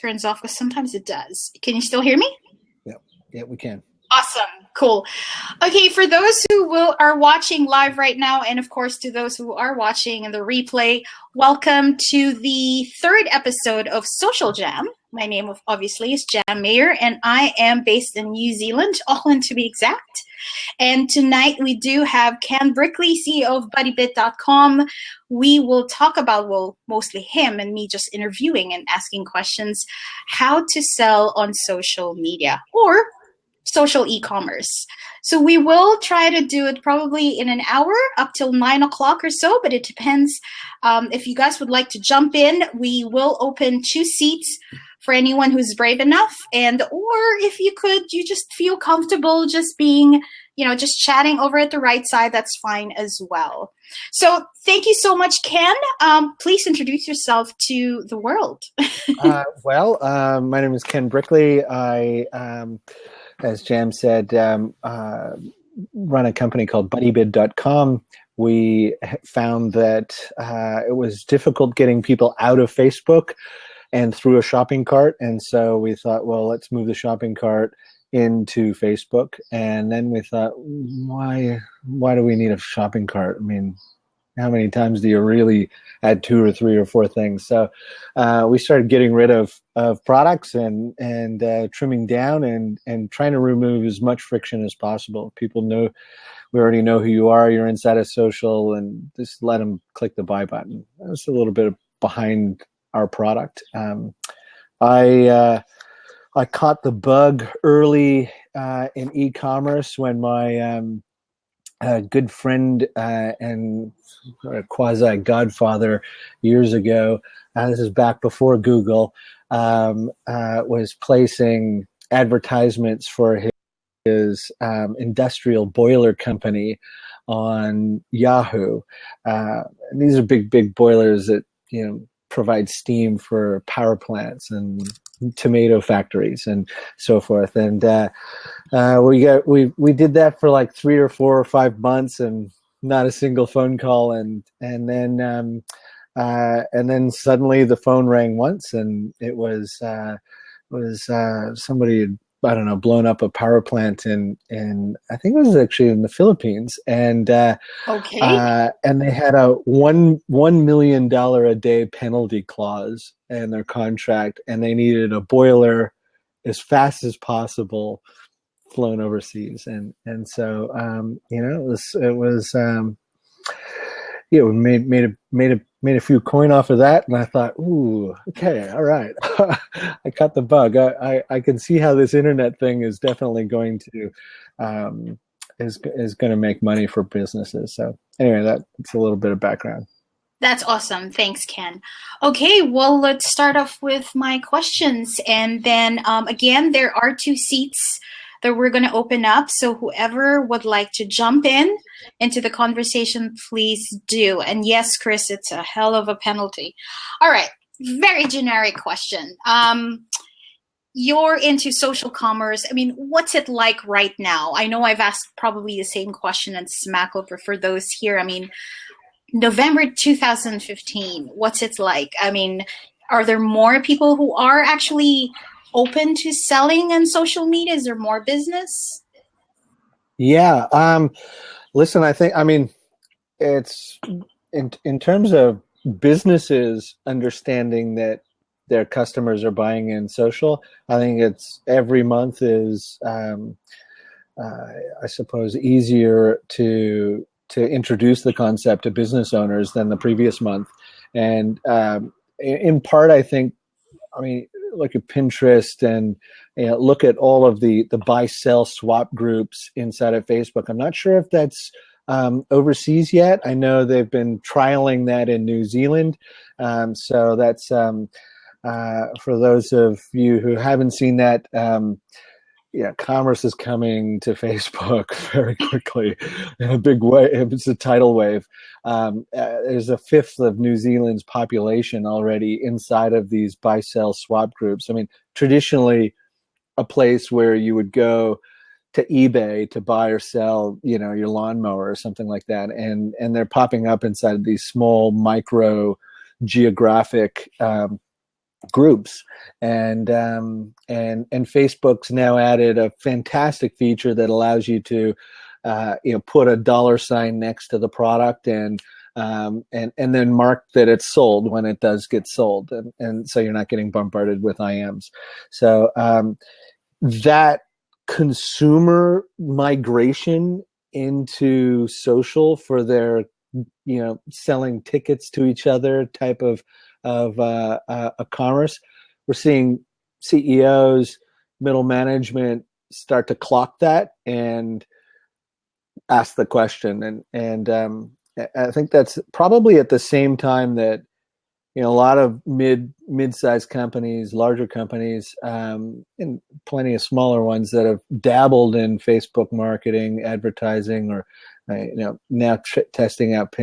turns off because sometimes it does. Can you still hear me? Yeah, we can. Awesome. Cool. Okay, for those who are watching live right now, and of course to those who are watching in the replay, welcome to the third episode of SocialJam. My name, obviously, is Jam Mayer, and I am based in New Zealand, Auckland to be exact. And tonight we do have Ken Brickley, CEO of BuddyBid.com. We will talk about, well, mostly him and me just interviewing and asking questions, how to sell on social media or social e-commerce. So we will try to do it probably in an hour up till 9 o'clock or so, but it depends. If you guys would like to jump in, we will open 2 seats for anyone who's brave enough. Or if you just feel comfortable just being, just chatting over at the right side, that's fine as well. So thank you so much, Ken. Please introduce yourself to the world. My name is Ken Brickley. I, as Jam said, run a company called BuddyBid.com. We found that it was difficult getting people out of Facebook and through a shopping cart. And so we thought, well, let's move the shopping cart into Facebook. And then we thought, why do we need a shopping cart? I mean, how many times do you really add 2 or 3 or 4 things? So we started getting rid of products and trimming down and trying to remove as much friction as possible. People know, we already know who you are. You're inside of social, and just let them click the buy button. That's a little bit behind our product. I caught the bug early in e-commerce when my good friend and quasi-godfather years ago, this is back before Google, was placing advertisements for his industrial boiler company on Yahoo. And these are big boilers that provide steam for power plants and tomato factories and so forth. And we did that for like 3 or 4 or 5 months and not a single phone call. And then suddenly the phone rang once, and it was somebody had, I don't know, blown up a power plant in I think it was actually in the Philippines, and and they had a $1 million a day penalty clause in their contract, and they needed a boiler as fast as possible flown overseas, and so we made a few coin off of that, and I thought, ooh, okay, all right, I caught the bug. I can see how this internet thing is definitely going to is going to make money for businesses. So anyway, that's a little bit of background. That's awesome. Thanks, Ken. Okay, well, let's start off with my questions, and then again, there are 2 seats that we're going to open up. So whoever would like to jump into the conversation, please do. And yes, Chris, it's a hell of a penalty. All right. Very generic question. You're into social commerce. I mean, what's it like right now? I know I've asked probably the same question and smack over for those here. I mean, November 2015, what's it like? I mean, are there more people who are actually open to selling on social media? Is there more business? Yeah. Listen, it's in terms of businesses understanding that their customers are buying in social, I think it's every month is, I suppose, easier to introduce the concept to business owners than the previous month. And in part, I think, look at Pinterest and look at all of the buy, sell, swap groups inside of Facebook. I'm not sure if that's overseas yet. I know they've been trialing that in New Zealand. So that's for those of you who haven't seen that, commerce is coming to Facebook very quickly in a big way. It's a tidal wave. There's a fifth of New Zealand's population already inside of these buy, sell, swap groups. I mean, traditionally, a place where you would go to eBay to buy or sell, your lawnmower or something like that, and they're popping up inside of these small micro geographic groups, and Facebook's now added a fantastic feature that allows you to put a $ next to the product and then mark that it's sold when it does get sold, and so you're not getting bombarded with IMs. So that consumer migration into social for their selling tickets to each other type of a commerce, we're seeing CEOs, middle management start to clock that and ask the question, and I think that's probably at the same time that a lot of mid-sized companies, larger companies, and plenty of smaller ones that have dabbled in Facebook marketing, advertising, or now testing out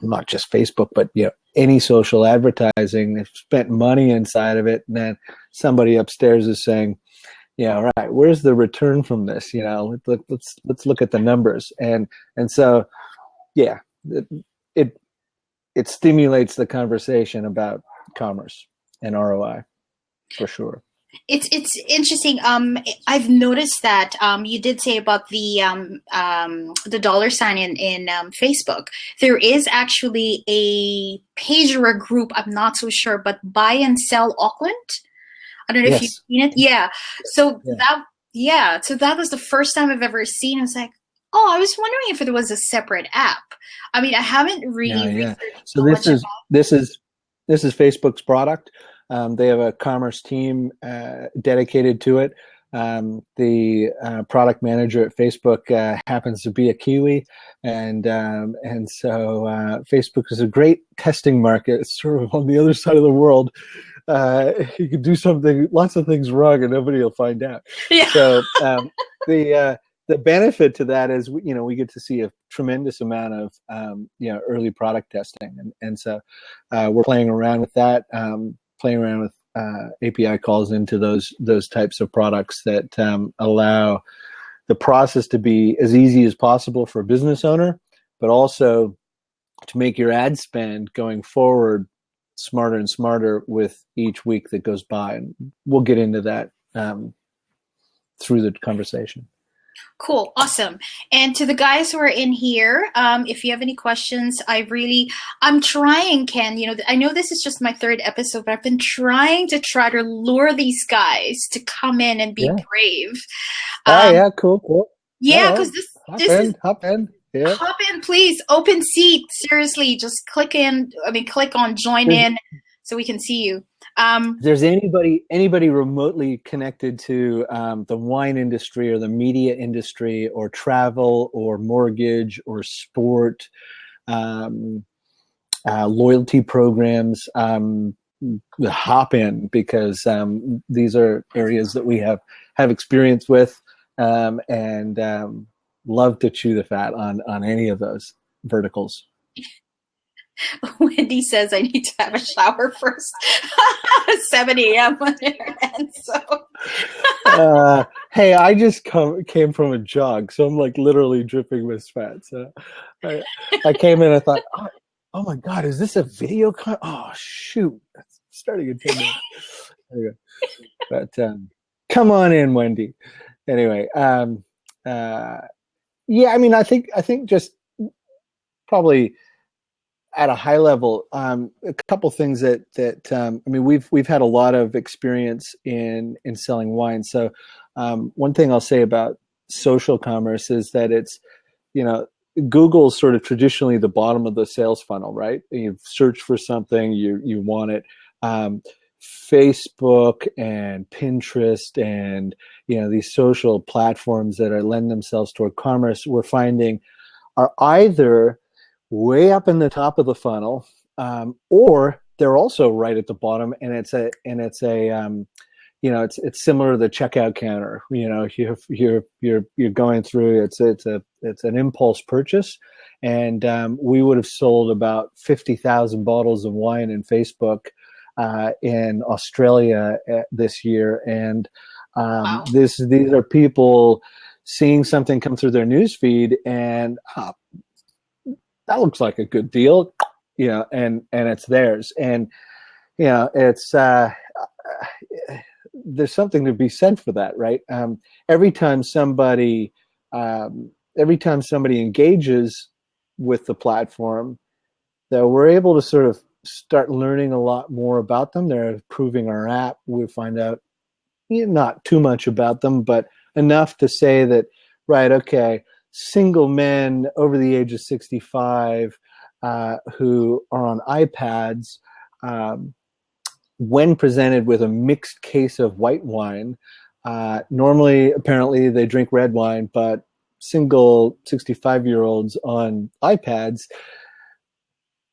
not just Facebook, but any social advertising. They've spent money inside of it, and then somebody upstairs is saying, "Yeah, right. Where's the return from this? Let's look at the numbers." And so, yeah, it stimulates the conversation about commerce and ROI for sure. It's interesting. I've noticed that you did say about the $ in Facebook. There is actually a page or a group. I'm not so sure, but Buy and Sell Auckland. I don't know if you've seen it. Yeah. So that was the first time I've ever seen. I was like, oh, I was wondering if it was a separate app. I mean, I haven't really researched so this is Facebook's product. They have a commerce team dedicated to it. The product manager at Facebook happens to be a Kiwi, and so Facebook is a great testing market. It's sort of on the other side of the world. You can do lots of things wrong, and nobody will find out. Yeah. So the benefit to that is we get to see a tremendous amount of early product testing, and so we're playing around with that. Playing around with API calls into those types of products that allow the process to be as easy as possible for a business owner, but also to make your ad spend going forward smarter and smarter with each week that goes by. And we'll get into that through the conversation. Cool. Awesome. And to the guys who are in here, if you have any questions, I'm trying, Ken, I know this is just my third episode, but I've been trying to lure these guys to come in and be brave. Cool. Yeah, because hop in. Yeah. Hop in, please. Open seat. Seriously, just click on join in so we can see you. If there's anybody remotely connected to the wine industry or the media industry or travel or mortgage or sport, loyalty programs, hop in, because these are areas that we have experience with, and love to chew the fat on any of those verticals. Wendy says I need to have a shower first. 7 a.m. on their end. So, hey, I just came from a jog, so I'm like literally dripping with sweat. So I came in, I thought, oh my God, is this a video? Oh shoot, it's starting in 10 minutes. There you go. But come on in, Wendy. Anyway, yeah, I mean, I think just probably at a high level, a couple things that I mean, we've had a lot of experience in selling wine. So one thing I'll say about social commerce is that it's, Google's sort of traditionally the bottom of the sales funnel, right? You search for something, you want it. Facebook and Pinterest and these social platforms that lend themselves toward commerce, we're finding are either way up in the top of the funnel, or they're also right at the bottom, and it's similar to the checkout counter. You're going through, it's an impulse purchase, and we would have sold about 50,000 bottles of wine in Facebook in Australia this year, and wow. These are people seeing something come through their news feed and that looks like a good deal, and it's theirs. And it's there's something to be said for that, right? Every time somebody engages with the platform, that we're able to sort of start learning a lot more about them. They're improving our app. We find out not too much about them, but enough to say that, right, okay, single men over the age of 65 who are on iPads, when presented with a mixed case of white wine, normally, apparently, they drink red wine, but single 65-year-olds on iPads,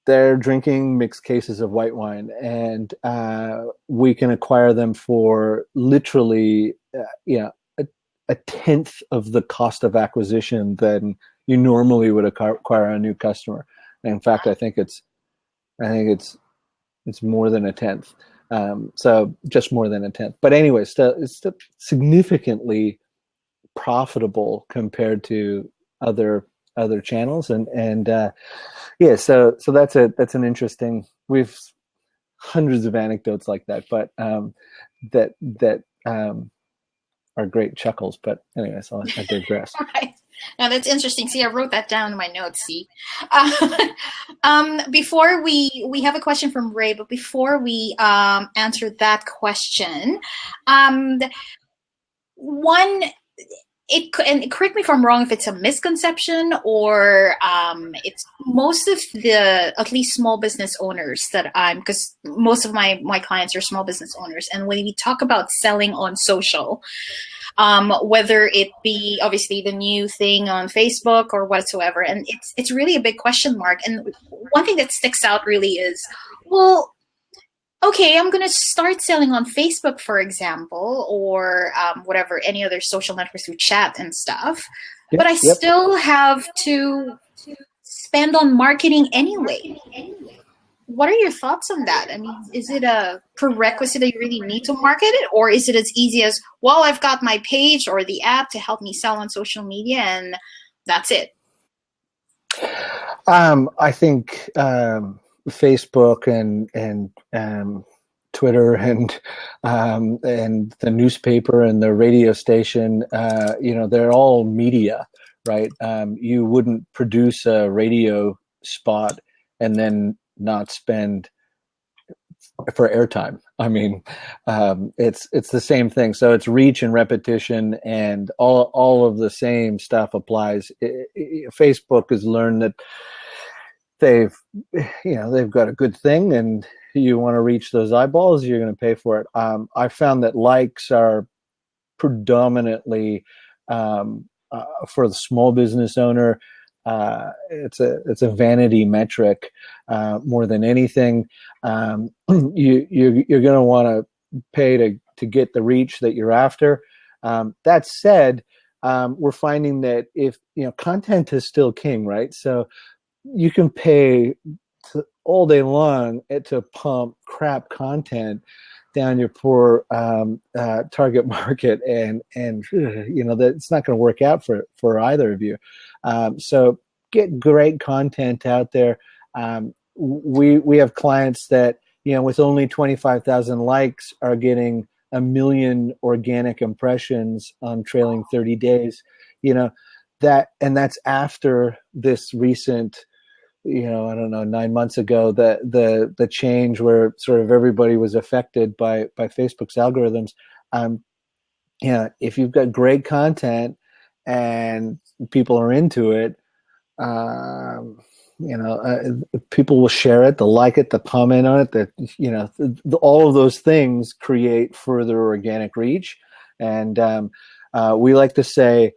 they're drinking mixed cases of white wine, and we can acquire them for literally, a tenth of the cost of acquisition than you normally would acquire a new customer. And in fact, I think it's more than a tenth. So just more than a tenth. But anyway, it's still significantly profitable compared to other channels, and so that's an interesting. We've hundreds of anecdotes like that, but that are great chuckles. But anyway, so I digress. Right. Now that's interesting. See, I wrote that down in my notes. See, before we have a question from Ray, but before we answer that question, one. And correct me if I'm wrong, if it's a misconception or it's most of the, at least small business owners that because most of my clients are small business owners. And when we talk about selling on social, whether it be obviously the new thing on Facebook or whatsoever, and it's really a big question mark. And one thing that sticks out really is, well, okay, I'm going to start selling on Facebook, for example, or whatever, any other social networks through chat and stuff. Yep, but I still have to spend on marketing anyway. What are your thoughts on that? I mean, is it a prerequisite that you really need to market it? Or is it as easy as, well, I've got my page or the app to help me sell on social media and that's it? I think Facebook and Twitter and the newspaper and the radio station, they're all media, right? You wouldn't produce a radio spot and then not spend for airtime. I mean, it's the same thing. So it's reach and repetition, and all of the same stuff applies. Facebook has learned that they've got a good thing, and you want to reach those eyeballs, you're going to pay for it. I found that likes are predominantly for the small business owner. It's a vanity metric more than anything. You're going to want to pay to get the reach that you're after. That said, we're finding that if content is still king, right? So you can pay all day long to pump crap content down your poor target market, and that it's not going to work out for either of you. So get great content out there. We have clients that with only 25,000 likes are getting 1 million organic impressions on trailing 30 days. That's after this recent, I don't know, 9 months ago, the change where sort of everybody was affected by Facebook's algorithms. If you've got great content and people are into it, people will share it, they'll like it, they'll comment on it, that all of those things create further organic reach. And we like to say,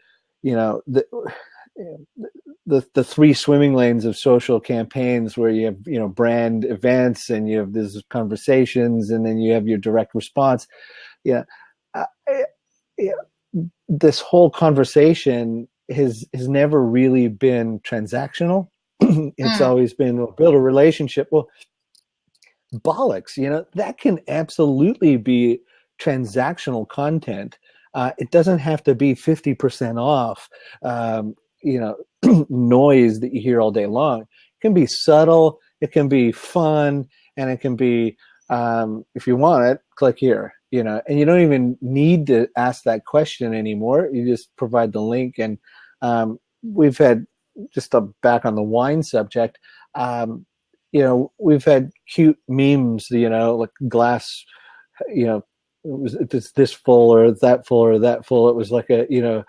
the three swimming lanes of social campaigns, where you have brand events, and you have these conversations, and then you have your direct response. This whole conversation has never really been transactional. It's always been, we'll build a relationship. Well, bollocks, that can absolutely be transactional content. It doesn't have to be 50% off, noise that you hear all day long. It can be subtle, it can be fun, and it can be If you want it, click here, and you don't even need to ask that question anymore. You just provide the link. And we've had, just back on the wine subject, we've had cute memes, like glass, if it's this full or that full or that full. It was like a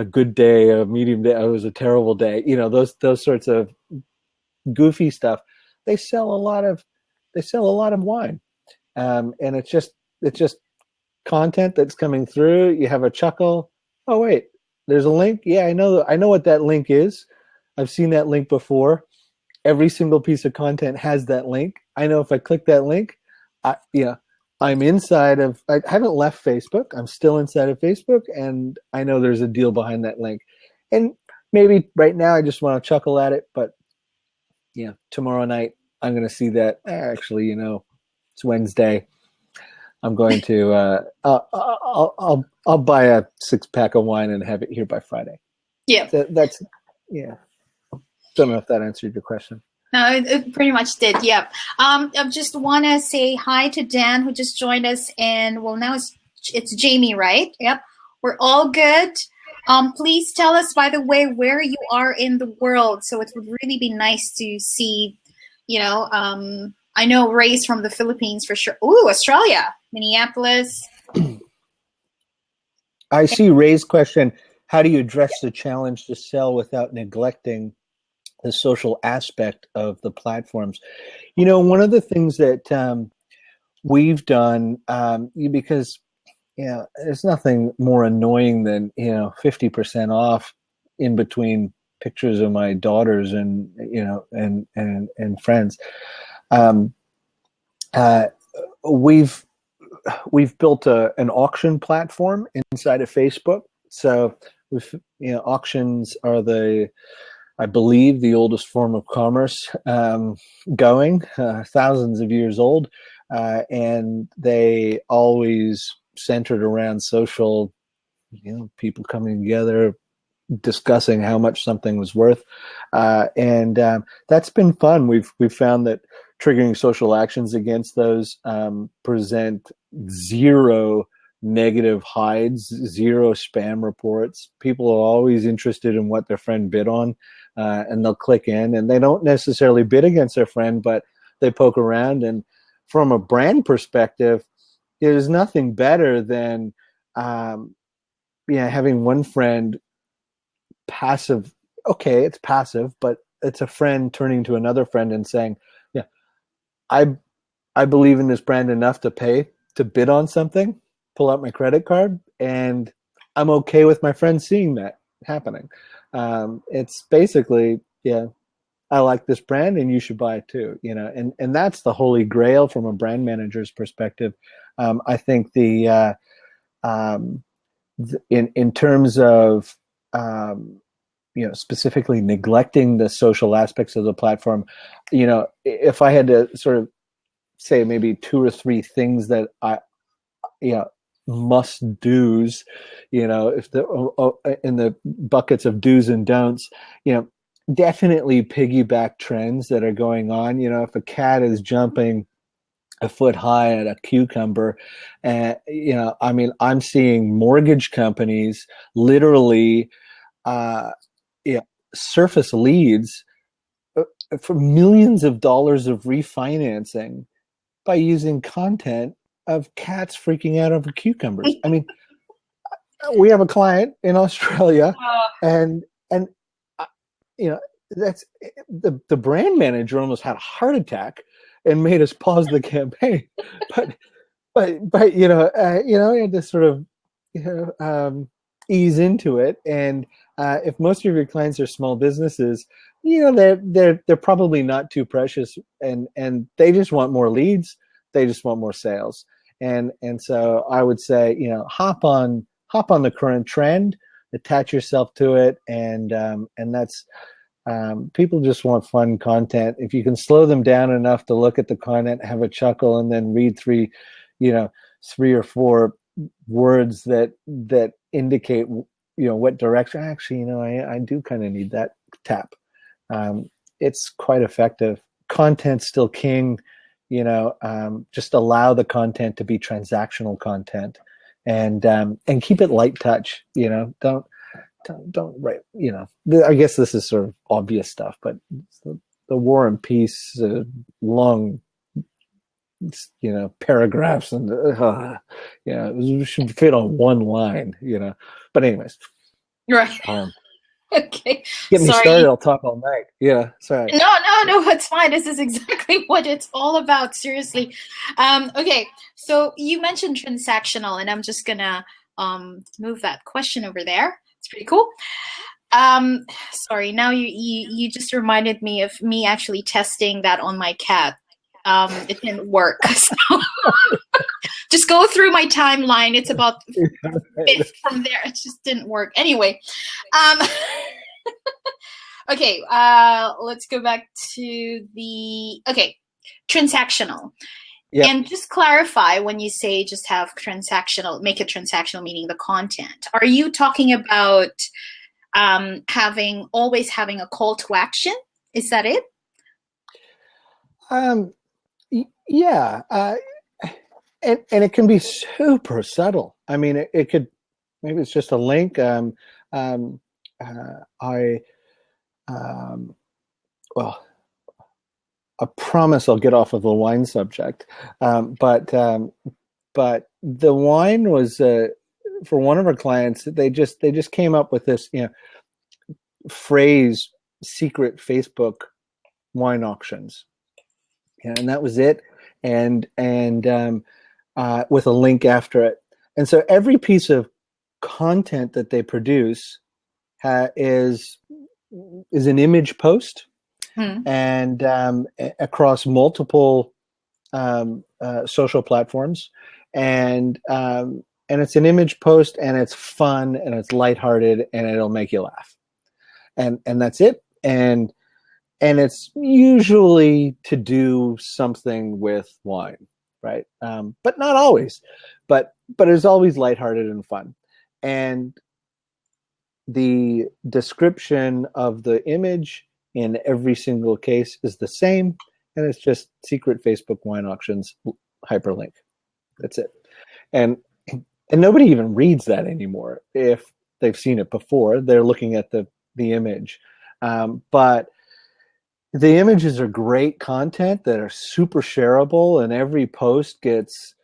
good day, a medium day, it was a terrible day. Those sorts of goofy stuff. They sell a lot of wine, and it's just content that's coming through. You have a chuckle. Oh wait, there's a link. Yeah, I know what that link is. I've seen that link before. Every single piece of content has that link. I know if I click that link, I'm inside of. I haven't left Facebook. I'm still inside of Facebook, and I know there's a deal behind that link. And maybe right now I just want to chuckle at it, but tomorrow night I'm going to see that. Actually, it's Wednesday. I'm going to. I'll buy a 6-pack of wine and have it here by Friday. Yeah, that's. Don't know if that answered your question. No, it pretty much did. Yep. I just want to say hi to Dan, who just joined us, and now it's Jamie, right? Yep. We're all good. Please tell us, by the way, where you are in the world. So it would really be nice to see. I know Ray's from the Philippines for sure. Ooh, Australia, Minneapolis. I see Ray's question. How do you address the challenge to sell without neglecting the social aspect of the platforms? One of the things that we've done, because there's nothing more annoying than 50% off in between pictures of my daughters and and friends. We've built an auction platform inside of Facebook. So auctions are I believe the oldest form of commerce going, thousands of years old, and they always centered around social, people coming together, discussing how much something was worth, and that's been fun. We've found that triggering social actions against those present zero negative hides, zero spam reports. People are always interested in what their friend bid on, and they'll click in, and they don't necessarily bid against their friend, but they poke around. And from a brand perspective, there's nothing better than having one friend passive. Okay, it's passive, but it's a friend turning to another friend and saying, yeah, I believe in this brand enough to bid on something, pull out my credit card, and I'm okay with my friends seeing that happening. It's basically, I like this brand and you should buy it too, and that's the holy grail from a brand manager's perspective. I think in terms of, specifically neglecting the social aspects of the platform, if I had to sort of say maybe 2 or 3 things that I, must do's, if in the buckets of do's and don'ts, definitely piggyback trends that are going on. If a cat is jumping a foot high at a cucumber, and I'm seeing mortgage companies literally surface leads for millions of dollars of refinancing by using content of cats freaking out over cucumbers. We have a client in Australia, and that's the brand manager almost had a heart attack and made us pause the campaign. But he had to sort of ease into it. And if most of your clients are small businesses, they're probably not too precious, and they just want more leads. They just want more sales. And so I would say, hop on the current trend, attach yourself to it, and that's people just want fun content. If you can slow them down enough to look at the content, have a chuckle, and then read 3 or 4 words that indicate what direction. Actually, I do kind of need that tap. It's quite effective. Content's still king. just allow the content to be transactional content, and keep it light touch. Don't write. I guess this is sort of obvious stuff, but the War and Peace, long, paragraphs, and it should fit on one line. But anyways, right. Okay. Get me started. I'll talk all night. Yeah. Sorry. No. It's fine. This is exactly what it's all about. Seriously. Okay. So you mentioned transactional, and I'm just gonna move that question over there. It's pretty cool. Sorry. Now you just reminded me of me actually testing that on my cat. It didn't work. So just go through my timeline. It's about fifth from there. It just didn't work. Anyway. Okay, let's go back to transactional. Yep. And just clarify, when you say just have transactional, make it transactional, meaning the content. Are you talking about always having a call to action? Is that it? Yeah. And it can be super subtle. I mean, it could, maybe it's just a link. I promise I'll get off of the wine subject. But the wine was, for one of our clients, they just came up with this, phrase, secret Facebook wine auctions. And that was it. And with a link after it. And so every piece of content that they produce is an image post, and across multiple social platforms, and it's an image post, and it's fun, and it's lighthearted, and it'll make you laugh, and that's it. And it's usually to do something with wine, right? But not always, but it's always lighthearted and fun. And the description of the image in every single case is the same, and it's just secret Facebook wine auctions hyperlink. That's it. And nobody even reads that anymore. If they've seen it before, they're looking at the image. But the images are great content that are super shareable, and every post gets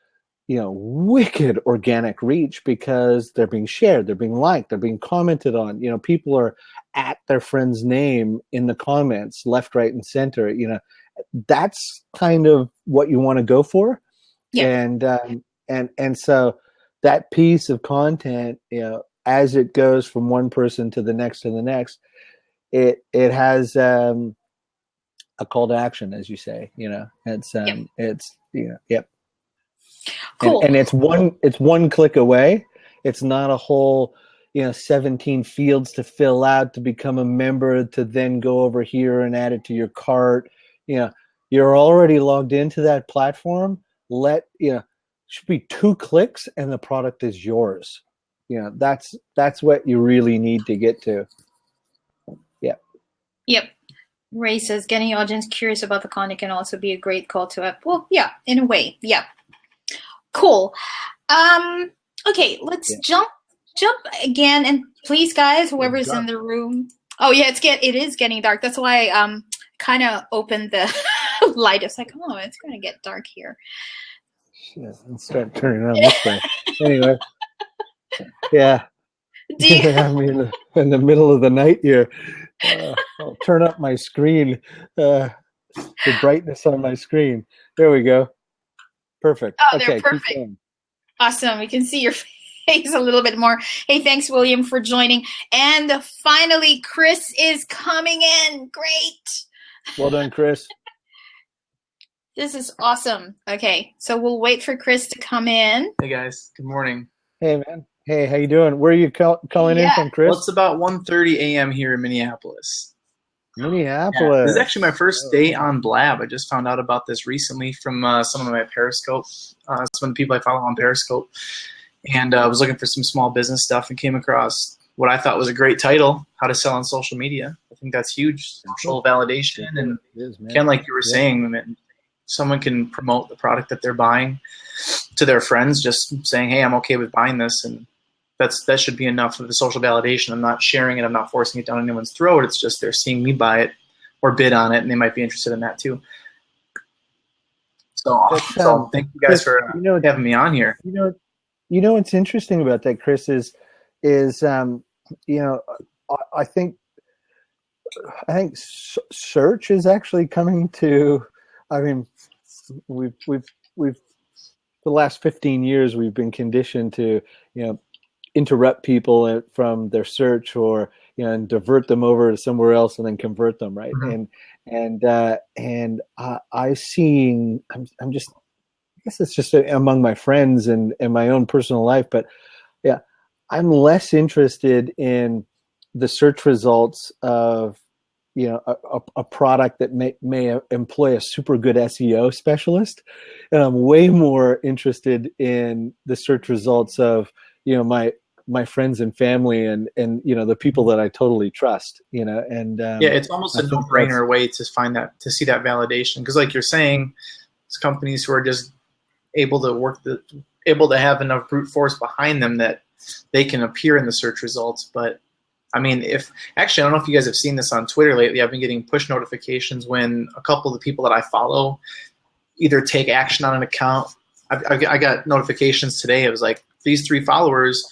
wicked organic reach because they're being shared, they're being liked, they're being commented on. People are at their friend's name in the comments, left, right, and center. That's kind of what you want to go for. Yeah. And so that piece of content, as it goes from one person to the next, it has a call to action, as you say. Yep. Cool. And it's one click away. It's not a whole 17 fields to fill out to become a member, to then go over here and add it to your cart. You're already logged into that platform. Should be 2 clicks and the product is yours. That's what you really need to get to. Yep. Ray says getting your audience curious about the content can also be a great call to action. Well, yeah, in a way. Yeah. Cool. Okay, let's jump again, and please, guys, whoever's in the room. Oh yeah, it is getting dark. That's why I kind of opened the light. It's like, oh, it's going to get dark here. Shit, let's start turning around this way. Anyway, yeah. You have me in the middle of the night here. I'll turn up my screen, the brightness on my screen. There we go. Perfect. Oh, they're perfect. Awesome. We can see your face a little bit more. Hey, thanks, William, for joining. And finally, Chris is coming in. Great. Well done, Chris. This is awesome. Okay, so we'll wait for Chris to come in. Hey, guys. Good morning. Hey, man. Hey, how you doing? Where are you calling in from, Chris? Well, it's about 1:30 a.m. here in Minneapolis. Minneapolis. Yeah, this is actually my first day on Blab. I just found out about this recently from some of my Periscope, some of the people I follow on Periscope. And I was looking for some small business stuff and came across what I thought was a great title, How to Sell on Social Media. I think that's huge. Social validation. And Ken, like you were saying, someone can promote the product that they're buying to their friends, just saying, hey, I'm okay with buying this, and that should be enough of the social validation. I'm not sharing it, I'm not forcing it down anyone's throat. It's just they're seeing me buy it or bid on it, and they might be interested in that too. So thank you guys for having me on here. You know what's interesting about that, Chris, is I think search is actually coming to. I mean, we've the last 15 years we've been conditioned to interrupt people from their search, or and divert them over to somewhere else and then convert them, right? Mm-hmm. I'm just, I guess it's just among my friends and my own personal life, but yeah, I'm less interested in the search results of a product that may employ a super good SEO specialist, and I'm way more interested in the search results of my friends and family and the people that I totally trust, and it's almost a no-brainer way to see that validation, because like you're saying, it's companies who are just able to have enough brute force behind them that they can appear in the search results. But I mean, I don't know if you guys have seen this on Twitter lately. I've been getting push notifications when a couple of the people that I follow either take action on an account. I got notifications today. It was like, these 3 followers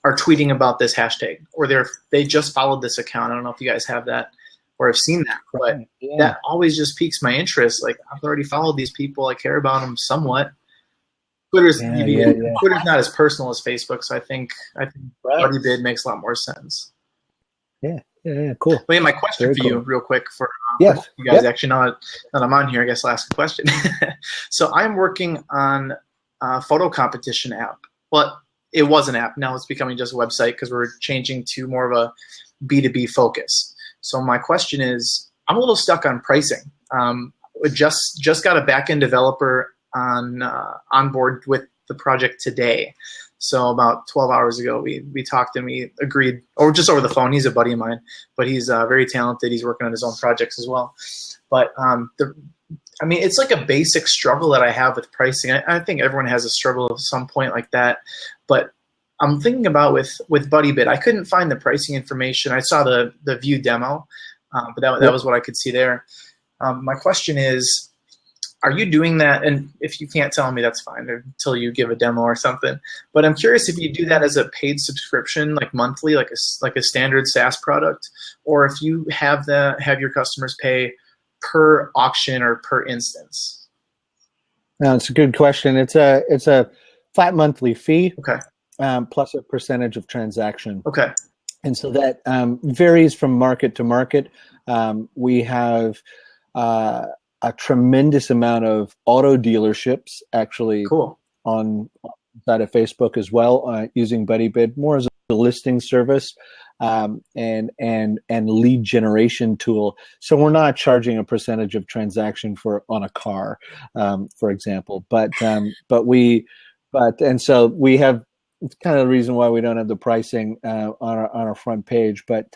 are tweeting about this hashtag, or they just followed this account. I don't know if you guys have that or have seen that, but that always just piques my interest. Like, I've already followed these people. I care about them somewhat. Twitter's not as personal as Facebook, so I think BuddyBid makes a lot more sense. Yeah, cool. Well, my question for you, real quick, for you guys, actually, now that I'm on here, I guess I'll ask a question. So I'm working on a photo competition app. Well, it was an app. Now it's becoming just a website because we're changing to more of a B2B focus. So my question is, I'm a little stuck on pricing. We just got a back-end developer on board with the project today. So about 12 hours ago, we talked and we agreed, or just over the phone. He's a buddy of mine, but he's very talented. He's working on his own projects as well. But it's like a basic struggle that I have with pricing. I think everyone has a struggle at some point like that. But I'm thinking about with BuddyBid, I couldn't find the pricing information. I saw the view demo, but that was what I could see there. My question is, are you doing that? And if you can't tell me, that's fine until you give a demo or something. But I'm curious if you do that as a paid subscription, like monthly, like a standard SaaS product, or if you have your customers pay per auction or per instance. No, it's a good question. It's a flat monthly fee, okay, plus a percentage of transaction. Okay, and so that varies from market to market. We have a tremendous amount of auto dealerships actually on side of Facebook as well, using BuddyBid more as a listing service and lead generation tool. So we're not charging a percentage of transaction on a car, for example. And so we have, it's kind of the reason why we don't have the pricing on our front page, but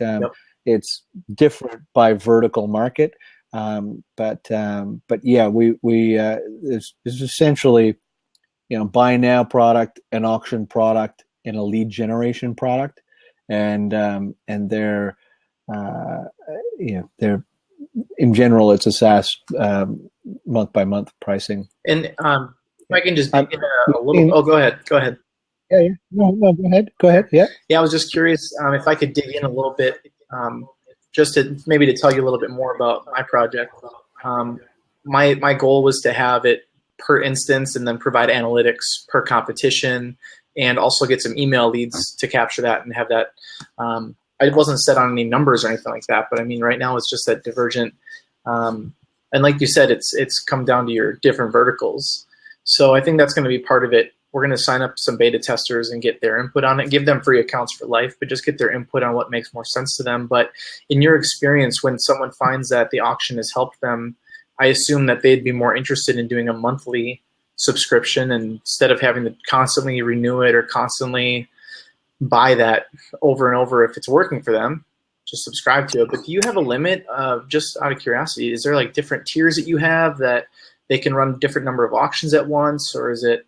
it's different by vertical market. But yeah, we it's essentially, buy now product, an auction product, and a lead generation product, and they're they're in general, it's a SaaS month by month pricing. And if I can just a little, go ahead. Yeah. No, go ahead. Yeah. I was just curious if I could dig in a little bit. Just to tell you a little bit more about my project. My goal was to have it per instance and then provide analytics per competition, and also get some email leads to capture that and have that. I wasn't set on any numbers or anything like that, but I mean, right now it's just that divergent. And like you said, it's come down to your different verticals. So I think that's going to be part of it. We're going to sign up some beta testers and get their input on it, give them free accounts for life, but just get their input on what makes more sense to them. But in your experience, when someone finds that the auction has helped them, I assume that they'd be more interested in doing a monthly subscription instead of having to constantly renew it or constantly buy that over and over. If it's working for them, just subscribe to it. But do you have a limit of, just out of curiosity, is there like different tiers that you have that they can run a different number of auctions at once, or is it?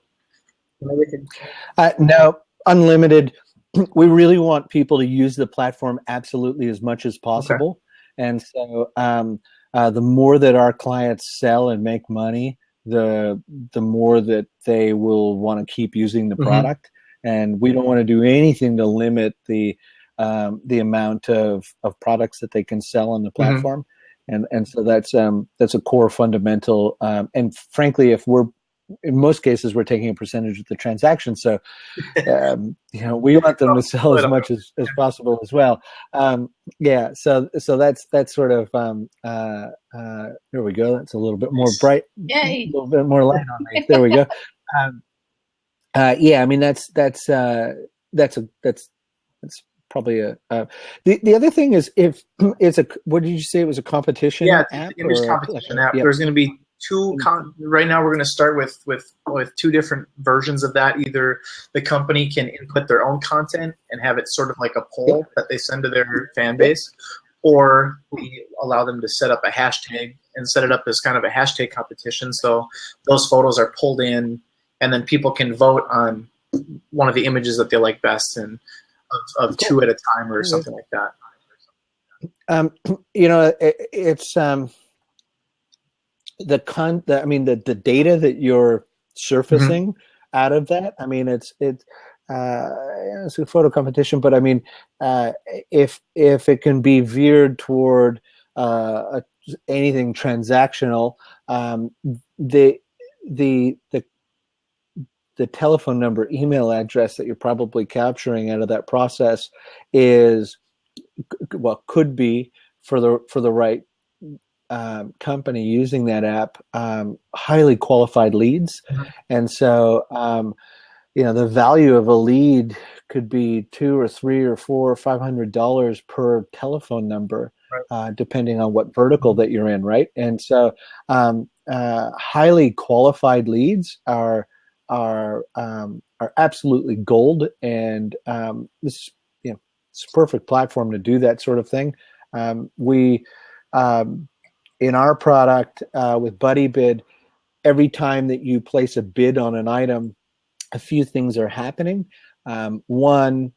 No, unlimited. We really want people to use the platform absolutely as much as possible. Okay. And so the more that our clients sell and make money, the more that they will want to keep using the product. And we don't want to do anything to limit the amount of products that they can sell on the platform. And so that's a core fundamental. And frankly, in most cases, we're taking a percentage of the transaction. So, we want them to sell as much as possible as well. Yeah. So that's sort of, there we go. That's a little bit more bright, a little bit more light on me. There we go. Yeah. I mean, that's probably the other thing is, if it's what did you say? It was a competition app? Image competition app. There's going to be two. Right now, we're going to start with two different versions of that. Either the company can input their own content and have it sort of like a poll that they send to their fan base, or we allow them to set up a hashtag and set it up as kind of a hashtag competition. So those photos are pulled in, and then people can vote on one of the images that they like best, and of two at a time or something like that. It's the data that you're surfacing out of that. I mean, it's a photo competition, but I mean, if it can be veered toward anything transactional, the telephone number, email address that you're probably capturing out of that process could be for the right company using that app, highly qualified leads. And so, the value of a lead could be $2 or $3 or $4 or $500 per telephone number, depending on what vertical that you're in, right? And so, highly qualified leads are absolutely gold, and it's a perfect platform to do that sort of thing. We in our product with BuddyBid, every time that you place a bid on an item, a few things are happening. One,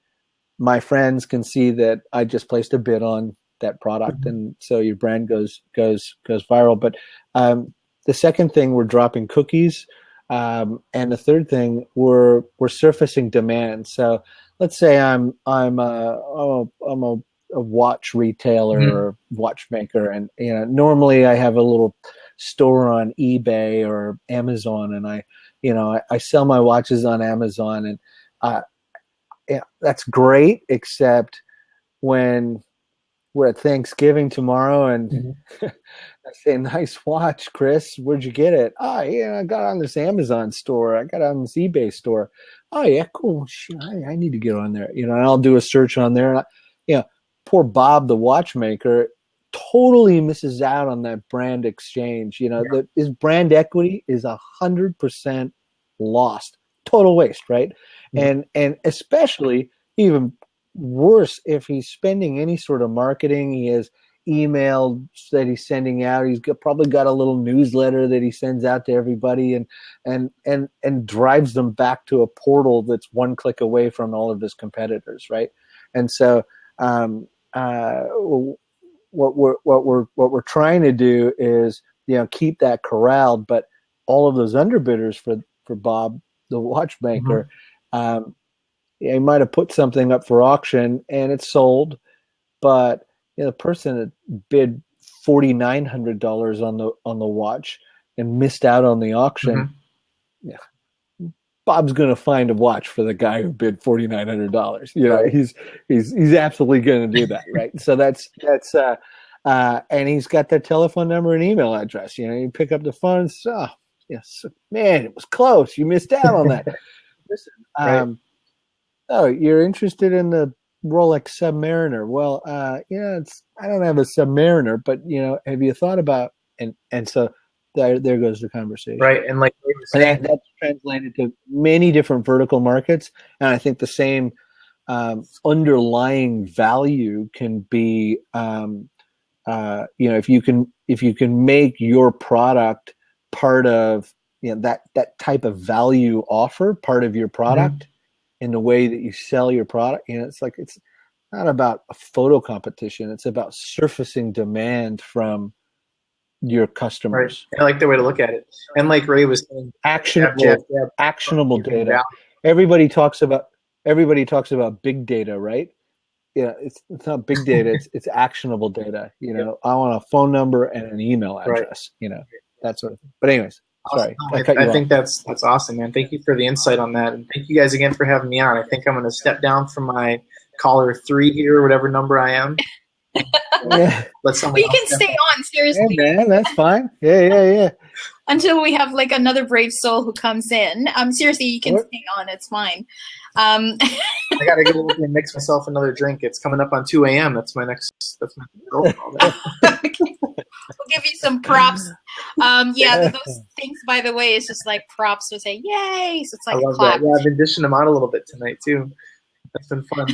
my friends can see that I just placed a bid on that product, and so your brand goes viral. But the second thing, we're dropping cookies. And the third thing, we're surfacing demand. So let's say I'm a watch retailer or watchmaker, and normally I have a little store on eBay or Amazon, and I sell my watches on Amazon, and that's great, except when we're at Thanksgiving tomorrow, and I say, "Nice watch, Chris. Where'd you get it?" "Oh, yeah, I got it on this Amazon store. I got it on this eBay store." "Oh, yeah, cool. I need to get on there." And I'll do a search on there. And poor Bob, the watchmaker, totally misses out on that brand exchange. His brand equity is 100% lost. Total waste, right? And especially even worse if he's spending any sort of marketing. He has email that he's sending out. He's probably got a little newsletter that he sends out to everybody, and drives them back to a portal that's one click away from all of his competitors, right? And so what we're trying to do is keep that corralled, but all of those underbidders for Bob the watchmaker, he might have put something up for auction and it's sold, but the person that bid $4,900 on the watch and missed out on the auction, Bob's going to find a watch for the guy who bid $4,900. He's absolutely going to do that, right? So that's and he's got their telephone number and email address. You pick up the phone and say, "Oh, yes, man, it was close. You missed out on that." Listen, oh, you're interested in the Rolex Submariner? Well, I don't have a Submariner, but have you thought about and so there goes the conversation, right? And that's translated to many different vertical markets, and I think the same underlying value can be, if you can make your product part of that type of value offer, part of your product, in the way that you sell your product. It's like, it's not about a photo competition. It's about surfacing demand from your customers. Right. I like the way to look at it. And like Ray was saying, actionable data. Everybody talks about big data, right? Yeah, it's not big data. It's actionable data. I want a phone number and an email address. That sort of thing. But anyways, sorry, awesome. I think that's awesome, man. Thank you for the insight on that, and thank you guys again for having me on. I think I'm going to step down from my caller 3 here, whatever number I am. Yeah. But you can stay on, seriously. Yeah, man, that's fine. Yeah. Until we have like another brave soul who comes in. Seriously, you can stay on. It's fine. I gotta go over and mix myself another drink. It's coming up on 2 a.m. That's my goal. Okay. We'll give you some props. Those things, by the way, is just like props to say yay. So it's like I love that. Yeah, I've been dishing them out a little bit tonight too. That's been fun.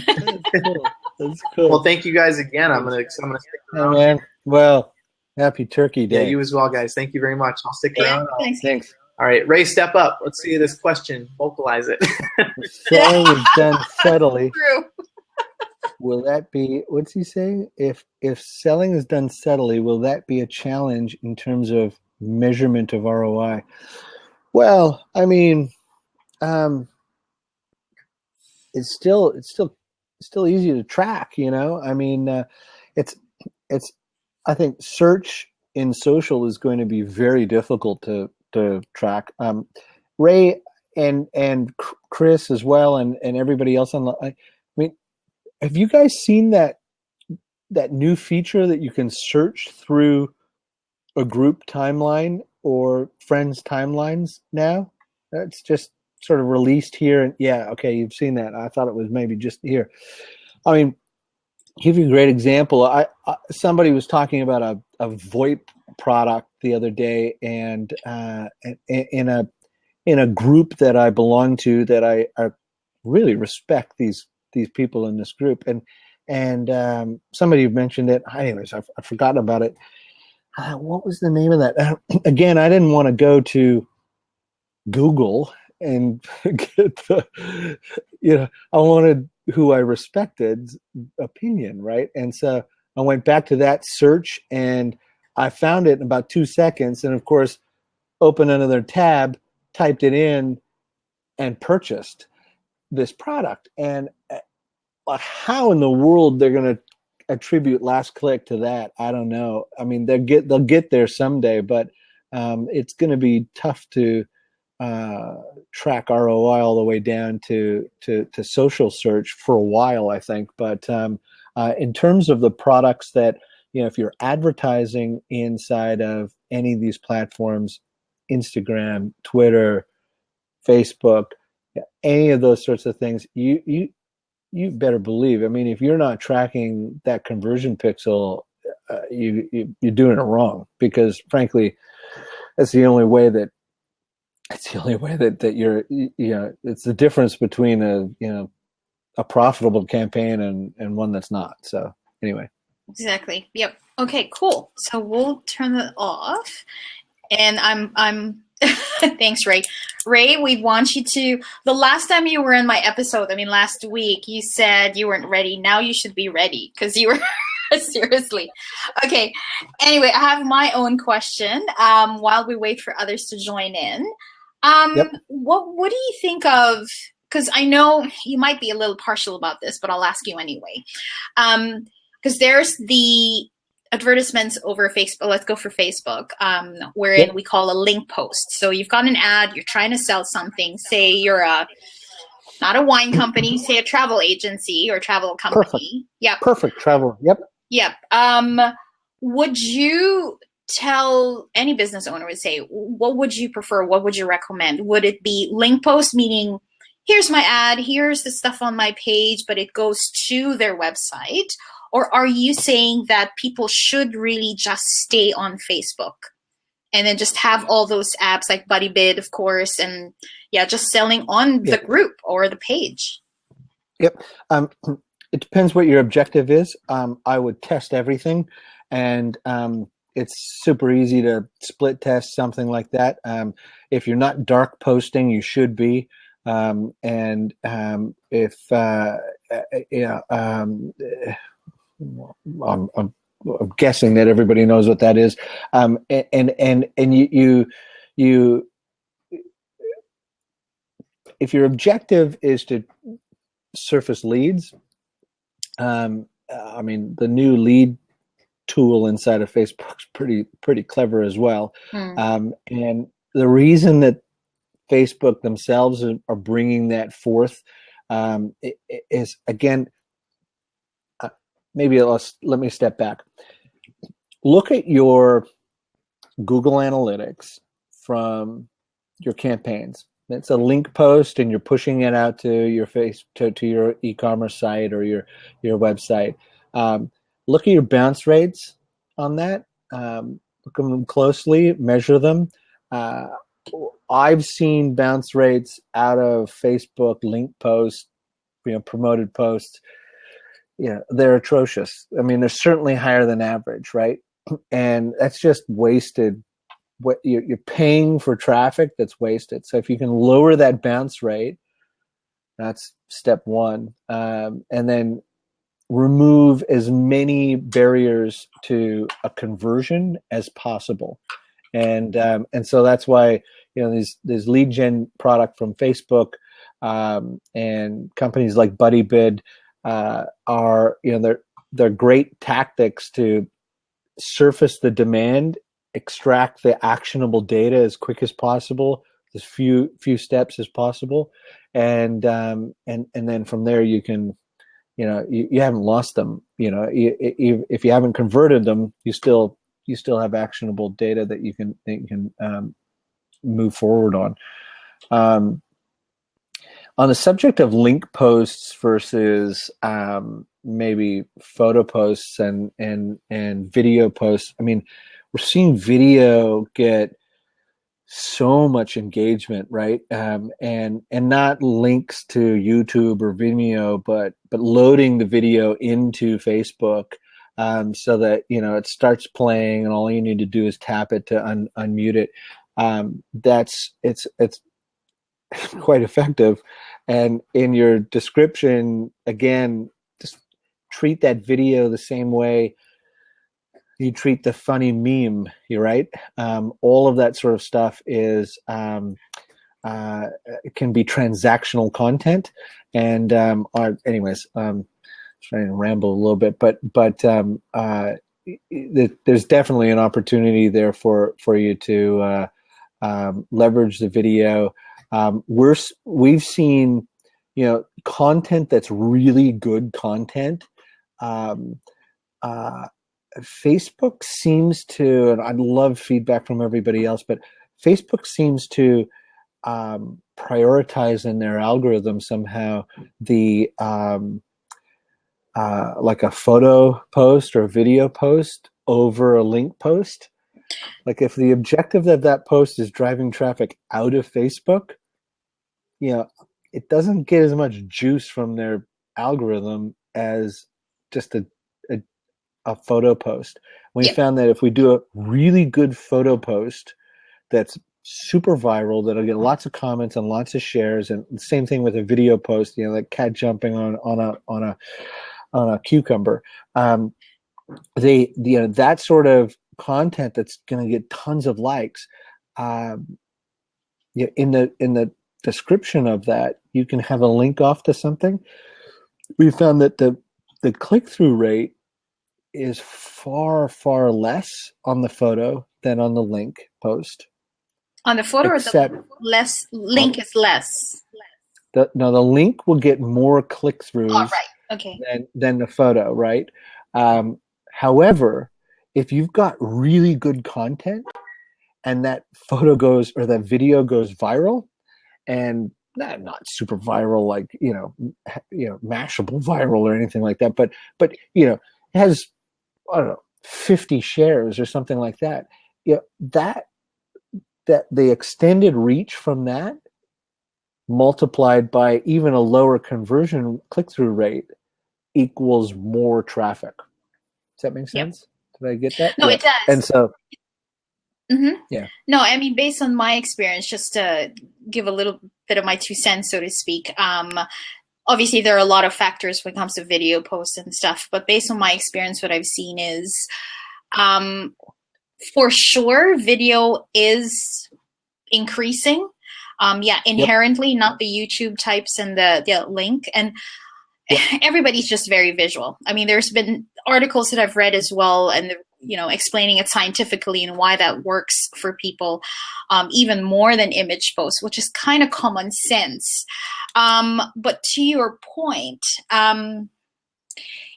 That's cool. Well, thank you guys again. I'm gonna stick around. Oh, man. Well, happy Turkey Day. Yeah, you as well, guys. Thank you very much. I'll stick around. Thanks. All right, Ray, step up. Let's see this question. Vocalize it. Selling is done steadily. True. Will that be, what's he saying? If selling is done steadily, will that be a challenge in terms of measurement of ROI? Well, I mean, it's still easy to track, I mean, it's I think search in social is going to be very difficult to track. Ray and Chris as well, and everybody else on the, I mean, have you guys seen that new feature that you can search through a group timeline or friends timelines now? That's just sort of released here, and okay, you've seen that. I thought it was maybe just here. I mean, give you a great example. Somebody was talking about a VoIP product the other day, and in a group that I belong to, that I really respect these people in this group, and somebody mentioned it. Anyways, I've forgotten about it. What was the name of that? Again, I didn't want to go to Google and get the, I wanted who I respected's opinion, right? And so I went back to that search, and I found it in about 2 seconds, and of course, opened another tab, typed it in, and purchased this product. And how in the world they're going to attribute last click to that, I don't know. I mean, they'll get there someday, but it's going to be tough to track ROI all the way down to social search for a while, I think. But in terms of the products that, if you're advertising inside of any of these platforms, Instagram, Twitter, Facebook, any of those sorts of things, you better believe. I mean, if you're not tracking that conversion pixel, you're doing it wrong, because frankly, that's the only way that you're, it's the difference between a profitable campaign and one that's not. So anyway. Exactly. Yep. Okay, cool. So we'll turn that off. And I'm thanks, Ray. Ray, we want you to, the last time you were in my episode, last week, you said you weren't ready. Now you should be ready, because you were seriously. Okay. Anyway, I have my own question while we wait for others to join in. Yep. What do you think of, because I know you might be a little partial about this, but I'll ask you anyway. Because there's the advertisements over Facebook. Let's go for Facebook, wherein we call a link post. So you've got an ad, you're trying to sell something. Say you're not a wine company, say a travel agency or travel company. Perfect. Yep. Perfect. Travel. Yep. Would you tell any business owner, would say, what would you prefer? What would you recommend? Would it be link post, meaning here's my ad, here's the stuff on my page, but it goes to their website? Or are you saying that people should really just stay on Facebook and then just have all those apps like BuddyBid, of course, and just selling on the group or the page? Yep. It depends what your objective is. I would test everything, and it's super easy to split test something like that. If you're not dark posting, you should be. If I'm guessing that everybody knows what that is. You if your objective is to surface leads, the new lead tool inside of Facebook's pretty clever as well. And the reason that Facebook themselves are bringing that forth is, again, let me step back. Look at your Google Analytics from your campaigns. It's a link post, and you're pushing it out to your to your e-commerce site or your website. Look at your bounce rates on that. Look at them closely, measure them. I've seen bounce rates out of Facebook link posts, promoted posts. They're atrocious. I mean, they're certainly higher than average, right? And that's just wasted. What you're paying for traffic that's wasted. So if you can lower that bounce rate, that's step one, and then remove as many barriers to a conversion as possible. And so that's why these lead gen product from Facebook and companies like BuddyBid are they're great tactics to surface the demand, extract the actionable data as quick as possible, as few steps as possible, and then from there you can you haven't lost them. If you haven't converted them, you still have actionable data that you can move forward on. On the subject of link posts versus maybe photo posts and video posts, I mean, we're seeing video get so much engagement, right? And not links to YouTube or Vimeo, but loading the video into Facebook so that it starts playing, and all you need to do is tap it to unmute it. It's quite effective. And in your description, again, just treat that video the same way you treat the funny meme. You're right. All of that sort of stuff is can be transactional content. And anyways, trying to ramble a little bit, but there's definitely an opportunity there for you to leverage the video. We've seen content that's really good content. Facebook seems to, and I'd love feedback from everybody else, but Facebook seems to prioritize in their algorithm somehow the like a photo post or a video post over a link post. Like if the objective of that post is driving traffic out of Facebook, it doesn't get as much juice from their algorithm as just a photo post. We found that if we do a really good photo post that's super viral, that'll get lots of comments and lots of shares, and the same thing with a video post, like cat jumping on a cucumber. That sort of content that's going to get tons of likes. In the description of that, you can have a link off to something. We found that the click-through rate is far, far less on the photo than on the link post. On the photo, except, or the link is less? The link will get more click-throughs than the photo, right? However, if you've got really good content and that photo goes or that video goes viral, and not super viral like Mashable viral or anything like that, but it has, I don't know, 50 shares or something like that. That the extended reach from that multiplied by even a lower conversion click-through rate equals more traffic. Does that make sense? Did I get that? No, Yeah. it does. And so, Yeah. No, I mean, based on my experience, just to give a little bit of my 2 cents, so to speak. Obviously, there are a lot of factors when it comes to video posts and stuff, but based on my experience, what I've seen is, for sure, video is increasing. Inherently, not the YouTube types and the link. And everybody's just very visual. I mean, there's been articles that I've read as well, and explaining it scientifically and why that works for people, even more than image posts, which is kind of common sense. But to your point,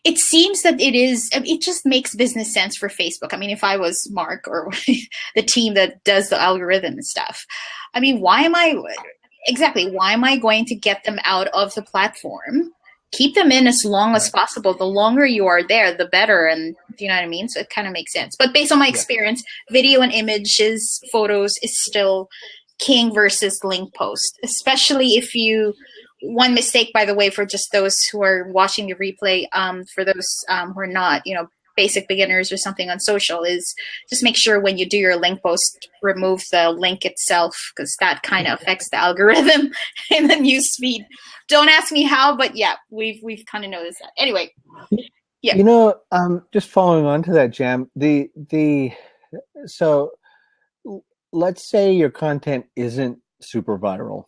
it seems that it just makes business sense for Facebook. I mean, if I was Mark or the team that does the algorithm and stuff, I mean, why am I going to get them out of the platform? Keep them in as long as possible. The longer you are there, the better. And do you know what I mean? So it kind of makes sense. But based on my experience, video and images, photos is still king versus link post, especially if one mistake, by the way, for just those who are watching the replay, for those who are not, basic beginners or something on social, is just make sure when you do your link post, remove the link itself, because that kind of affects the algorithm in the news feed. Don't ask me how, but yeah, we've kind of noticed that. Anyway, yeah. Just following on to that, Jam, so let's say your content isn't super viral.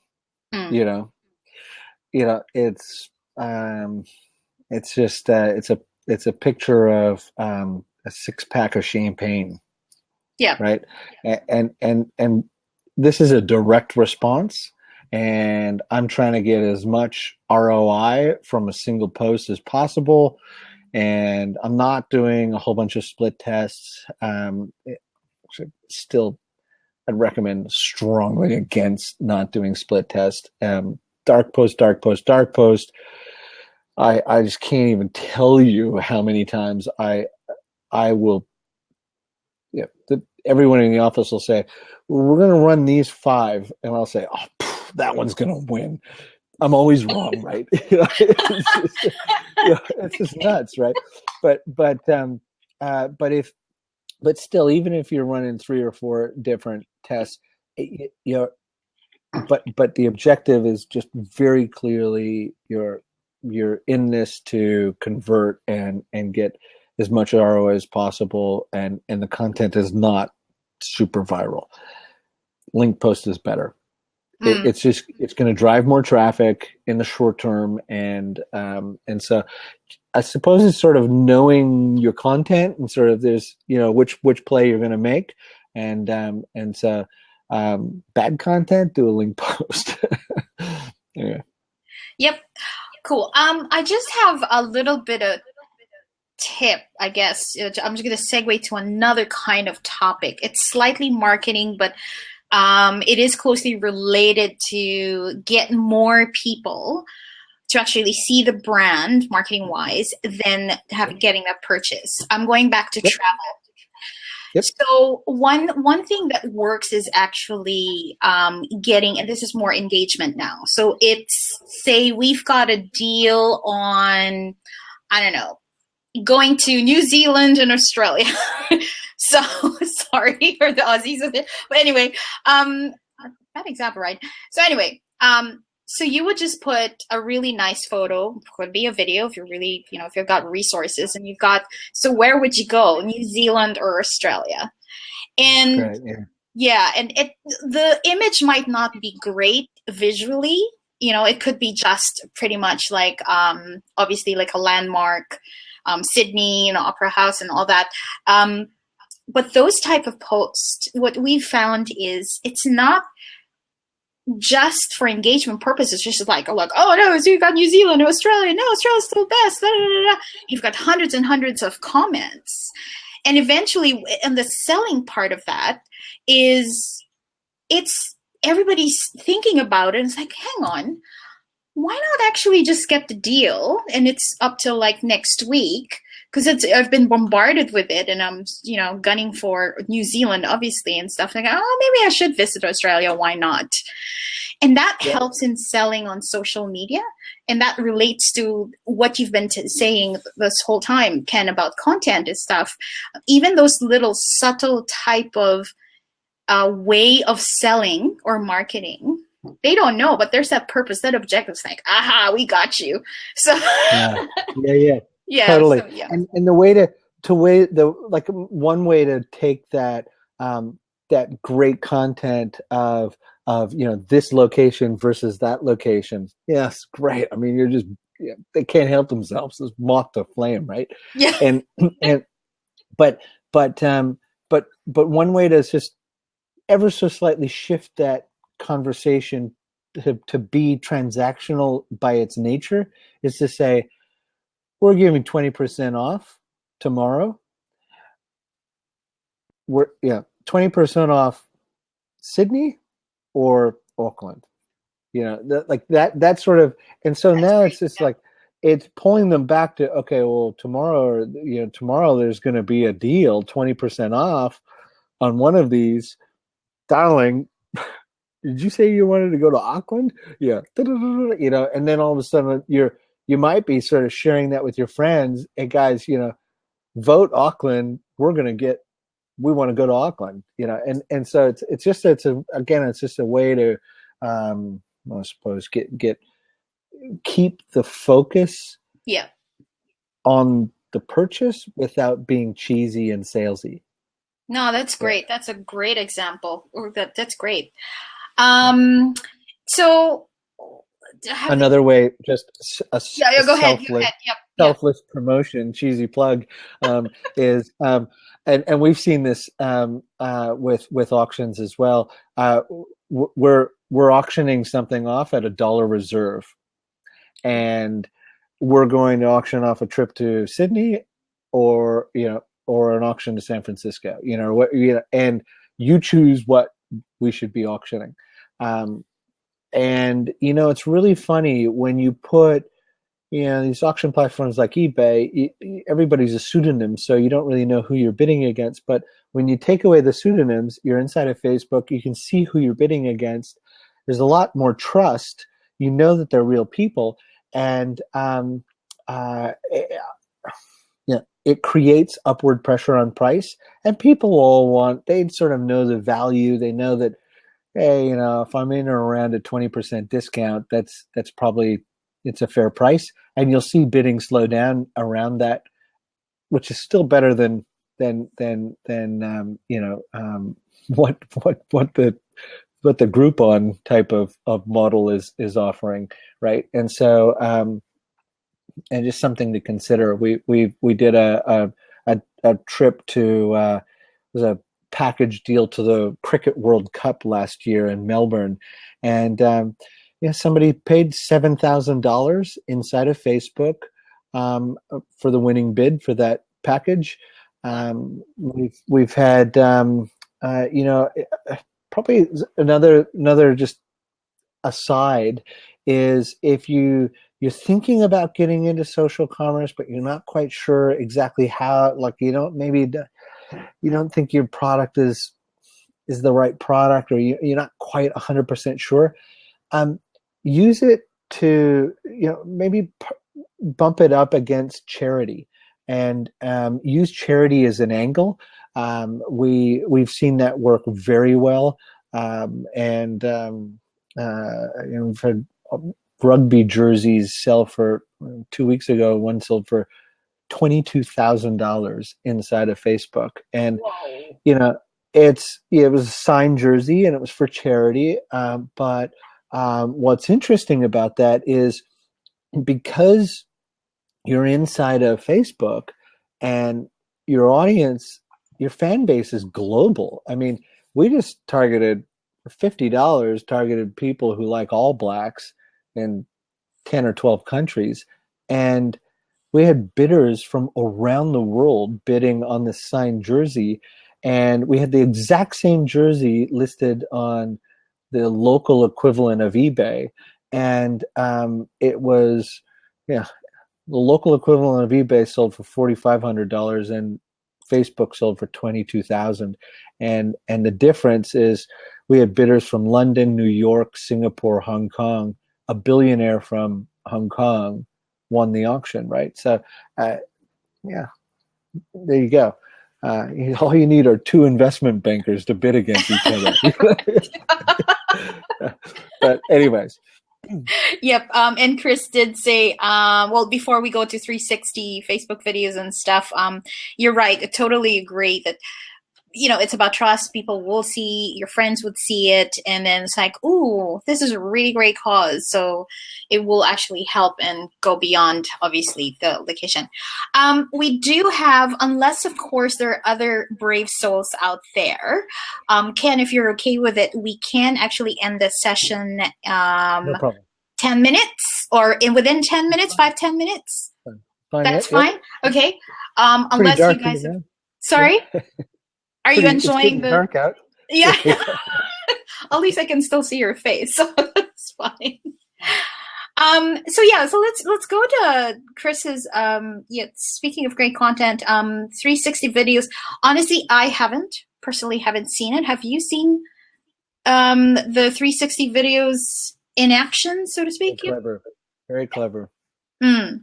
It's just it's a picture of a 6-pack of champagne. Yeah. Right. And this is a direct response, and I'm trying to get as much ROI from a single post as possible. And I'm not doing a whole bunch of split tests. Still, I'd recommend strongly against not doing split tests. Dark post. I just can't even tell you how many times I will. Everyone in the office will say, "We're going to run these 5," and I'll say, "Oh, that one's going to win." I'm always wrong, right? It's just nuts, right? But still, even if you're running 3 or 4 different tests, but the objective is just very clearly you're in this to convert and get as much ROI as possible, and the content is not super viral. Link post is better. It's going to drive more traffic in the short term, and so I suppose it's sort of knowing your content and sort of there's which play you're going to make, and so bad content, do a link post. Anyway. Yep. Cool. I just have a little bit of tip, I guess. I'm just going to segue to another kind of topic. It's slightly marketing, but it is closely related to get more people to actually see the brand marketing wise than getting that purchase. I'm going back to travel. Yep. So one thing that works is actually getting, and this is more engagement now. So it's, say we've got a deal on, I don't know, going to New Zealand and Australia. So sorry for the Aussies with it, but anyway, bad example, right? So anyway, so you would just put a really nice photo, could be a video if you're really, if you've got resources, and you've got, so where would you go, New Zealand or Australia? And right, and the image might not be great visually, it could be just pretty much like, obviously like a landmark, Sydney, Opera House and all that. But those type of posts, what we've found is it's not just for engagement purposes, just like, oh no, so you've got New Zealand or Australia. No, Australia's still the best. Da, da, da, da. You've got hundreds and hundreds of comments. And eventually, and the selling part of that is everybody's thinking about it. And it's like, hang on, why not actually just get the deal? And it's up till like next week, because I've been bombarded with it, and I'm gunning for New Zealand obviously and stuff. Like, oh, maybe I should visit Australia. Why not? And that helps in selling on social media. And that relates to what you've been saying this whole time, Ken, about content and stuff. Even those little subtle type of way of selling or marketing, they don't know, but there's that purpose, that objective. It's like, aha, we got you. So yeah, totally. So, yeah. And the way to one way to take that that great content of this location versus that location. Yes, great. I mean, they can't help themselves. It's moth to flame, right? Yeah. But one way to just ever so slightly shift that conversation to be transactional by its nature is to say, we're giving 20% off tomorrow. 20% off Sydney or Auckland. That sort of, and so now it's just like, it's pulling them back to, okay, well, tomorrow there's going to be a deal, 20% off on one of these. Darling, did you say you wanted to go to Auckland? Yeah. And then all of a sudden you might be sort of sharing that with your friends. Hey guys, vote Auckland. We want to go to Auckland, and so it's just a way to, I suppose keep the focus on the purchase without being cheesy and salesy. No, that's great. That's a great example. That's great. So another way, just a go ahead. selfless promotion, cheesy plug, is and we've seen this with auctions as well. We're auctioning something off at $1 reserve, and we're going to auction off a trip to Sydney, or an auction to San Francisco, and you choose what we should be auctioning. And it's really funny when you put these auction platforms like eBay, everybody's a pseudonym, so you don't really know who you're bidding against. But when you take away the pseudonyms, you're inside of Facebook, you can see who you're bidding against. There's a lot more trust. You know that they're real people, and it creates upward pressure on price. And people they sort of know the value. They know that, hey, if I'm in or around a 20% discount, that's probably, it's a fair price. And you'll see bidding slow down around that, which is still better than what the Groupon type of model is offering, right? And so and just something to consider. We did a trip to it was a package deal to the Cricket World Cup last year in Melbourne, and somebody paid $7,000 inside of Facebook for the winning bid for that package. We've had probably another just aside is, if you're thinking about getting into social commerce, but you're not quite sure exactly how, like you don't think your product is the right product, or you're not quite 100% sure, use it to maybe bump it up against charity, and use charity as an angle. We've seen that work very well, and we've had rugby jerseys sell for 2 weeks ago. One sold for $22,000 inside of Facebook, and it was a signed jersey and it was for charity. But what's interesting about that is, because you're inside of Facebook and your audience, your fan base is global. I mean, we just targeted $50 people who like All Blacks in 10 or 12 countries, and we had bidders from around the world bidding on this signed jersey, and we had the exact same jersey listed on the local equivalent of eBay, and it was the local equivalent of eBay sold for $4,500, and Facebook sold for 22,000, and the difference is we had bidders from London, New York, Singapore, Hong Kong. A billionaire from Hong Kong won the auction, right? So, yeah, there you go. All you need are two investment bankers to bid against each other. But anyways. Yep. And Chris did say, well, before we go to 360 Facebook videos and stuff, you're right. I totally agree that, it's about trust. People will see, your friends would see it, and then it's like, ooh, this is a really great cause. So it will actually help and go beyond, obviously, the location. We do have, unless, of course, there are other brave souls out there. Ken, if you're okay with it, we can actually end the session No problem. 10 minutes or within 10 minutes, 10 minutes. Fine. That's Yep. fine. Okay. Unless you guys, sorry. Are you enjoying the dark out? Yeah. At least I can still see your face, so that's fine. So let's go to Chris's speaking of great content, 360 videos. Honestly, I personally haven't seen it. Have you seen the 360 videos in action, so to speak? Clever. Very clever. I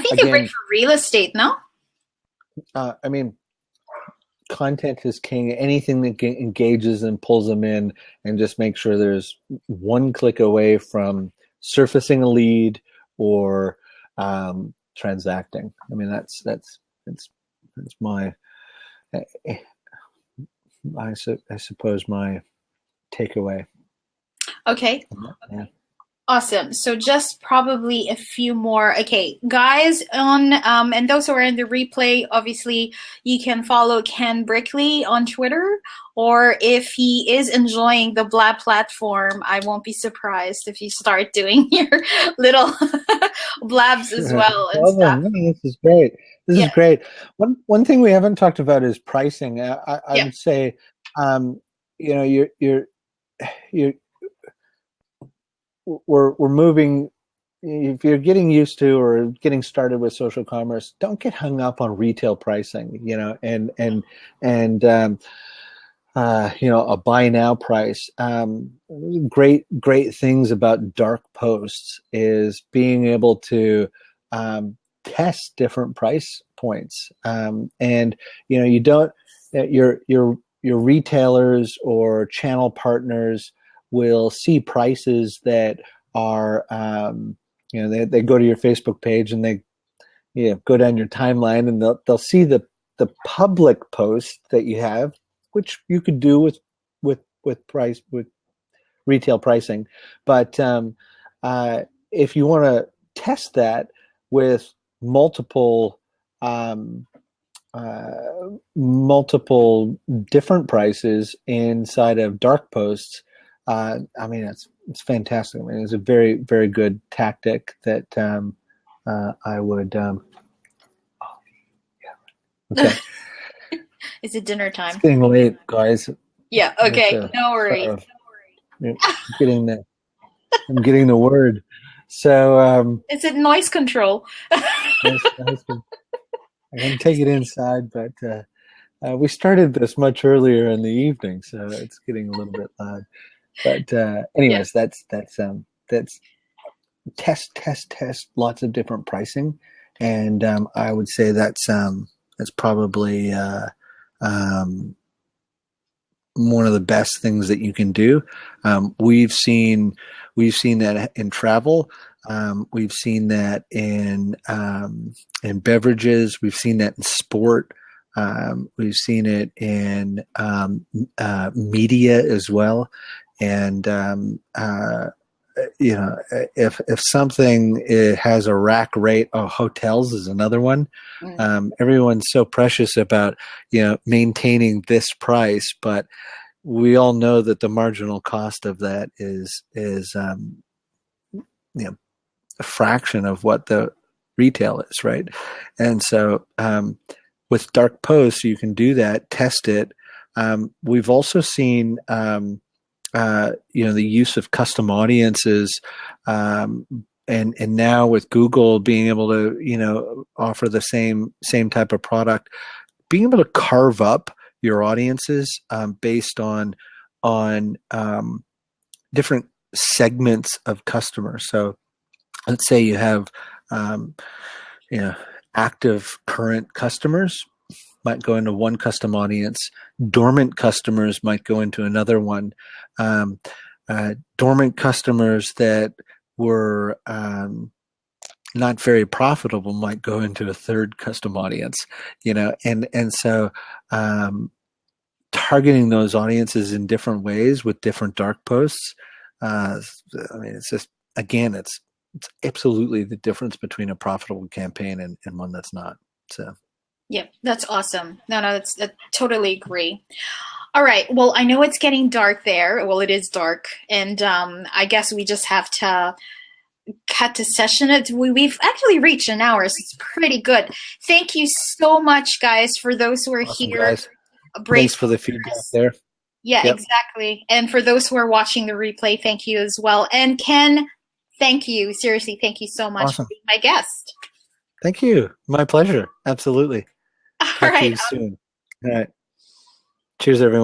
think they're great for real estate, no? I mean, content is king. Anything that engages and pulls them in, and just make sure there's one click away from surfacing a lead or transacting. I mean, that's my, I suppose, my takeaway. Okay. Yeah. Awesome. So just probably a few more. Okay, guys, and those who are in the replay, obviously you can follow Ken Brickley on Twitter, or if he is enjoying the Blab platform, I won't be surprised if you start doing your little blabs as well and stuff. No, this is great. This is great. One thing we haven't talked about is pricing. I would say, we're moving. If you're getting used to or getting started with social commerce, don't get hung up on retail pricing, and a buy now price. Great things about dark posts is being able to test different price points, and you don't your retailers or channel partners will see prices that are, they go to your Facebook page and they, go down your timeline, and they'll see the public post that you have, which you could do with retail pricing. But if you want to test that with multiple different prices inside of dark posts, I mean, it's fantastic. I mean, it's a very, very good tactic that I would. Okay. Is it dinner time? It's getting late, guys. Yeah. Okay. No worries. I'm getting the word. So. Is it noise control? I can take it inside, but we started this much earlier in the evening, so it's getting a little bit loud. But anyways, that's test lots of different pricing, and I would say that's probably one of the best things that you can do. We've seen that in travel. We've seen that in beverages. We've seen that in sport. We've seen it in media as well. And if something has a rack rate, hotels is another one. Everyone's so precious about maintaining this price, but we all know that the marginal cost of that is a fraction of what the retail is, right? And so with dark posts, you can do that, test it. We've also seen the use of custom audiences, and now with Google being able to offer the same type of product, being able to carve up your audiences based on different segments of customers. So let's say you have active current customers might go into one custom audience. Dormant customers might go into another one. Dormant customers that were not very profitable might go into a third custom audience, and so targeting those audiences in different ways with different dark posts. It's just, again, it's absolutely the difference between a profitable campaign and one that's not. So. Yep, that's awesome. No, I totally agree. All right. Well, I know it's getting dark there. Well, it is dark, and I guess we just have to cut the session. We've actually reached an hour, so it's pretty good. Thank you so much, guys, for those who are awesome, here. Guys. Thanks for the feedback there. Yeah, yep. Exactly. And for those who are watching the replay, thank you as well. And Ken, thank you. Seriously, thank you so much for being my guest. Thank you. My pleasure. Absolutely. All Talk right. to you soon. All right. Cheers, everyone.